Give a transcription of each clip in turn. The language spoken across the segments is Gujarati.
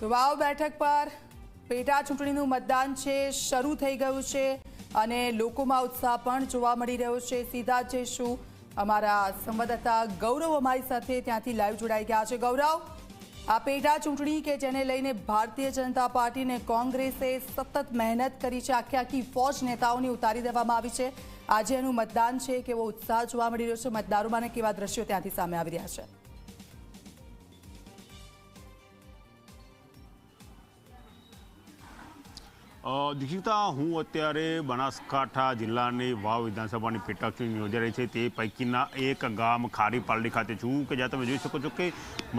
તો વાવ બેઠક પર પેટા ચૂંટણીનું મતદાન છે શરૂ થઈ ગયું છે અને લોકોમાં ઉત્સાહ પણ જોવા મળી રહ્યો છે। સીધા જઈશું અમારા સંવાદદાતા ગૌરવ અમારી સાથે ત્યાંથી લાઈવ જોડાઈ ગયા છે। ગૌરવ, આ પેટા ચૂંટણી કે જેને લઈને ભારતીય જનતા પાર્ટી અને કોંગ્રેસે સતત મહેનત કરી છે, આખી ફોજ નેતાઓની ઉતારી દેવામાં આવી છે। આજે એનું મતદાન છે, કેવો ઉત્સાહ જોવા મળી રહ્યો છે મતદારોમાં અને કેવા દ્રશ્યો ત્યાંથી સામે આવી રહ્યા છે? દીક્ષિતા, હું અત્યારે બનાસકાંઠા જિલ્લાની વાવ વિધાનસભાની પેટા ચૂંટણી યોજાઈ રહી છે તે પૈકીના એક ગામ ખારી પાલડી ખાતે છું કે જ્યાં તમે જોઈ શકો છો કે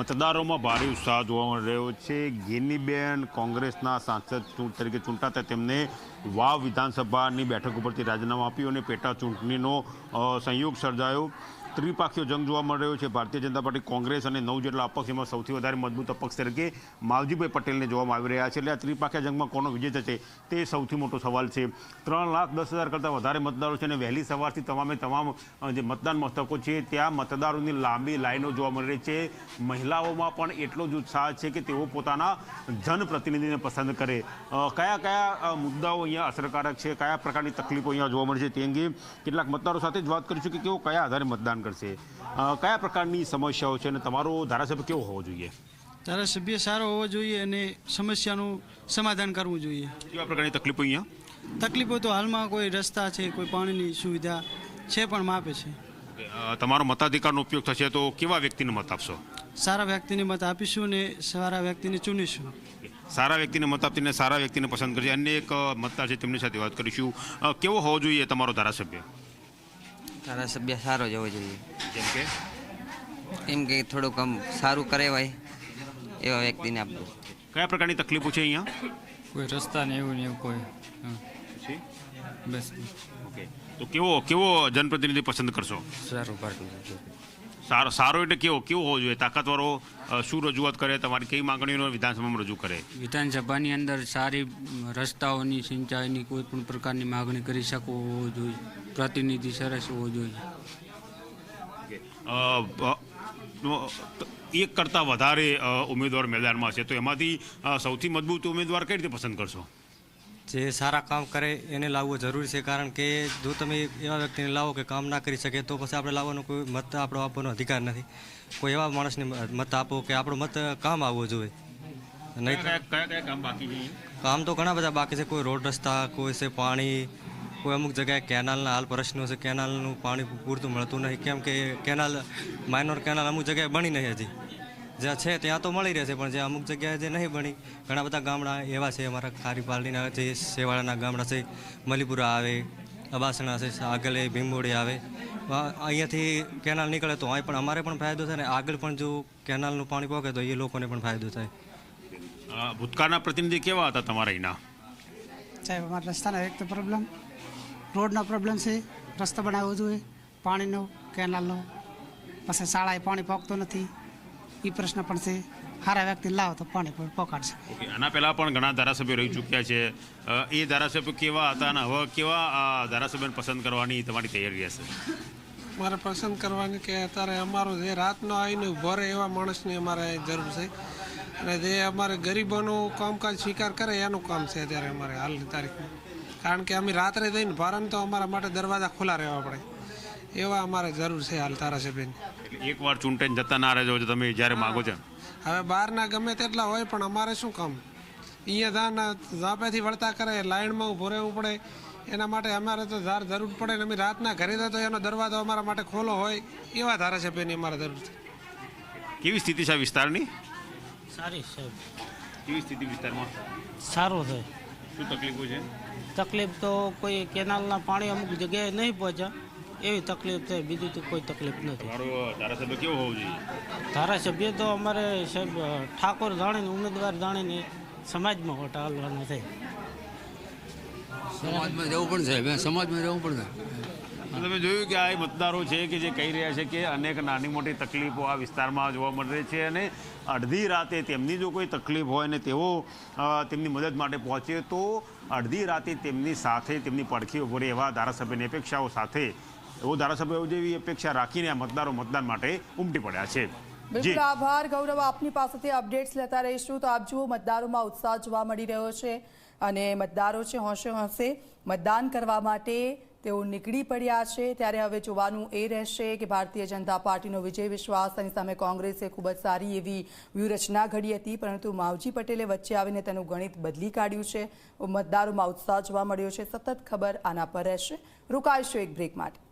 મતદારોમાં ભારે ઉત્સાહ જોવા મળી રહ્યો છે। ગેનીબેન કોંગ્રેસના સાંસદ તરીકે ચૂંટાતા તેમને વાવ વિધાનસભાની બેઠક ઉપરથી રાજીનામું આપ્યું અને પેટા ચૂંટણીનો સંયોગ સર્જાયો। ત્રિપાખીયો જંગ જોવા મળી રહ્યો છે। ભારતીય જનતા પાર્ટી, કોંગ્રેસ અને 9 જેટલા અપક્ષ, એમાં સૌથી વધારે મજબૂત અપક્ષ તરીકે માવજીભાઈ પટેલને જોવામાં આવી રહ્યા છે। એટલે આ ત્રિપાખીયા જંગમાં કોનો વિજય થશે તે સૌથી મોટો સવાલ છે। 3,10,000 કરતાં વધારે મતદારો છે અને વહેલી સવારથી તમામ જે મતદાન મથકો છે ત્યાં મતદારોની લાંબી લાઈનો જોવા મળી રહી છે। મહિલાઓમાં પણ એટલો જ ઉત્સાહ છે કે તેઓ પોતાના જનપ્રતિનિધિને પસંદ કરે। કયા કયા મુદ્દાઓ અહીંયા અસરકારક છે, કયા પ્રકારની તકલીફો અહીંયા જોવા મળે છે તે અંગે કેટલાક મતદારો સાથે જ વાત કરીશું કે તેઓ કયા આધારે મતદાન કરશે, કયા પ્રકારની સમસ્યાઓ છે અને તમારો ધારાસભ્ય કેવો હોવો જોઈએ? ધારાસભ્ય સારો હોવો જોઈએ અને સમસ્યાનું સમાધાન કરવું જોઈએ। કેવા પ્રકારની તકલીફો અહીંયા? તકલીફો તો હાલમાં કોઈ રસ્તા છે, કોઈ પાણીની સુવિધા છે પણ માપે છે। તમારો મતાધિકારનો ઉપયોગ થશે તો કેવા વ્યક્તિને મત આપશો? સારા વ્યક્તિને મત આપીશું ને સારા વ્યક્તિને ચૂનીશું। સારા વ્યક્તિને મત આપીને સારા વ્યક્તિને પસંદ કરશે। અન્ય એક મતદાર છે તેમની સાથે વાત કરીશું। કેવો હોવો જોઈએ તમારો ધારાસભ્ય? ધારાસભ્ય સારો જ હોવો જોઈએ। જેમ કે? એમ કે થોડુંક આમ સારું કરે હોય એવા વ્યક્તિને આપવું। કયા પ્રકારની તકલીફો છે અહીંયા? કોઈ રસ્તા ને એવું ને એવું કોઈ બસ। ઓકે, તો કેવો જનપ્રતિનિધિ પસંદ કરશો? સારું પાર્ટી સારો એટલે કેવો હોવો જોઈએ? તાકાતવાળો, શું રજૂઆત કરે, તમારી કઈ માંગણીઓ વિધાનસભામાં રજૂ કરે? વિધાનસભાની અંદર સારી રસ્તાઓની, સિંચાઈની કોઈ પણ પ્રકારની માગણી કરી શકો હોવો જોઈએ। પ્રતિનિધિ સરસ હોવો જોઈએ। એક કરતાં વધારે ઉમેદવાર મેદાનમાં છે તો એમાંથી સૌથી મજબૂત ઉમેદવાર કઈ રીતે પસંદ કરશો? જે સારા કામ કરે એને લાવવું જરૂરી છે, કારણ કે જો તમે એવા વ્યક્તિને લાવો કે કામ ના કરી શકે તો પછી આપણે લાવવાનો કોઈ મત આપણો આપવાનો અધિકાર નથી। કોઈ એવા માણસને મત આપો કે આપણો મત કામ આવવો જોઈએ। નહીં કયા કામ બાકી છે? કામ તો ઘણા બધા બાકી છે। કોઈ રોડ રસ્તા, કોઈ છે પાણી, કોઈ અમુક જગ્યાએ કેનાલના હાલ પ્રશ્નો છે, કેનાલનું પાણી પૂરતું મળતું નહીં, કેમ કે કેનાલ, માઇનોર કેનાલ અમુક જગ્યાએ બની નહીં હજી। જ્યાં છે ત્યાં તો મળી રહેશે પણ જે અમુક જગ્યાએ જે નહીં બની, ઘણા બધા ગામડા એવા છે અમારા ખારી પાલડીના, જે સેવાળાના ગામડા છે, મલીપુરા આવે, અબાસણા છે, આગળ ભીમબોડી આવે, અહીંયાથી કેનાલ નીકળે તો અહીં પણ અમારે પણ ફાયદો થાય ને આગળ પણ જો કેનાલનું પાણી પહોંચે તો એ લોકોને પણ ફાયદો થાય। ભૂતકાળના પ્રતિનિધિ કેવા હતા તમારા અહીંના? સાહેબ, અમારા રસ્તાનો એક તો પ્રોબ્લેમ, રોડનો પ્રોબ્લેમ છે, રસ્તો બનાવવો જોઈએ, પાણીનો, કેનાલનો, પછી શાળાએ પાણી પહોંચતું નથી એ પ્રશ્ન પણ છે। સારા વ્યક્તિ લાવો તો પાણી પણ પહોંચાડશે। ઓકે, આના પહેલાં પણ ઘણા ધારાસભ્યો રહી ચૂક્યા છે, એ ધારાસભ્યો કેવા હતા અને હવે કેવા ધારાસભ્યને પસંદ કરવાની તમારી તૈયારી હશે? મારે પસંદ કરવાની કે અત્યારે અમારું જે રાતનો આવીને ઊભો રહે એવા માણસની અમારે જરૂર છે અને જે અમારે ગરીબોનું કામકાજ સ્વીકાર કરે એનું કામ છે અત્યારે અમારે હાલની તારીખમાં। કારણ કે અમે રાત્રે જઈને ભારન તો અમારા માટે દરવાજા ખુલ્લા રહેવા પડે એવા અમારે જરૂર છે હાલ ધારાસભ્યની। એકવાર ચૂંટાઈને જતા ના રહેજો તમે જ્યારે માગો છો? હવે બહારના ગમે તેટલા હોય પણ અમારે શું કામ? અહીંયા ઝાપેથી વળતા કરે, લાઇનમાં ઊભો રહેવું પડે, એના માટે અમારે તો જરૂર પડે ને અમે રાતના ઘરે જાય તો એનો દરવાજો અમારા માટે ખોલો હોય એવા ધારાસભ્યની અમારે જરૂર છે। કેવી સ્થિતિ છે વિસ્તારની? સારી સાહેબ। કેવી સ્થિતિ વિસ્તારમાં? સારું છે। શું તકલીફો છે? તકલીફ તો કોઈ કેનાલના પાણી અમુક જગ્યાએ નહીં પહોંચ્યા એવી તકલીફ છે, બીજી તો કોઈ તકલીફ નથી। તમારો ધારાસભ્ય કેવો હોવો જોઈએ? ધારાસભ્ય તો અમારે સાહેબ ઠાકોર જાણીને, ઉમેદવાર જાણીને સમાજમાં વોટ હાલવાનો છે। સમાજમાં જવું પણ છે, સમાજમાં જવું પણ છે। તમે જોયું કે આ મતદારો છે કે જે કહી રહ્યા છે કે અનેક નાની મોટી તકલીફો આ વિસ્તારમાં જોવા મળી રહી છે અને અડધી રાતે તેમની જો કોઈ તકલીફ હોય ને તેઓ તેમની મદદ માટે પહોંચે તો અડધી રાતે તેમની સાથે તેમની પડખે ઉભો રહે એવા ધારાસભ્યની અપેક્ષાઓ સાથે એવો ધારાસભ્ય જેવી અપેક્ષા રાખીને આ મતદારો મતદાન માટે ઉમટી પડ્યા છે। બિલકુલ આભાર ગૌરવ, આપની પાસેથી અપડેટ્સ લેતા રહીશું. તો આપ જુઓ, મતદારોમાં ઉત્સાહ જોવા મળી રહ્યો છે અને મતદારો છે હોંશે હોંશે મતદાન કરવા માટે તેઓ નીકળી પડ્યા છે. ત્યારે હવે જોવાનું એ રહેશે કે ભારતીય જનતા પાર્ટીનો વિજય વિશ્વાસ, તેની સામે કોંગ્રેસે ખૂબ જ સારી એવી વ્યૂહરચના ઘડી હતી, પરંતુ માવજી પટેલે વચ્ચે આવીને તેનું ગણિત બદલી કાઢ્યું છે. મતદારોમાં ઉત્સાહ જોવા મળ્યો છે. સતત ખબર આના પર રહેશે. રોકાઈશું એક બ્રેક માટે.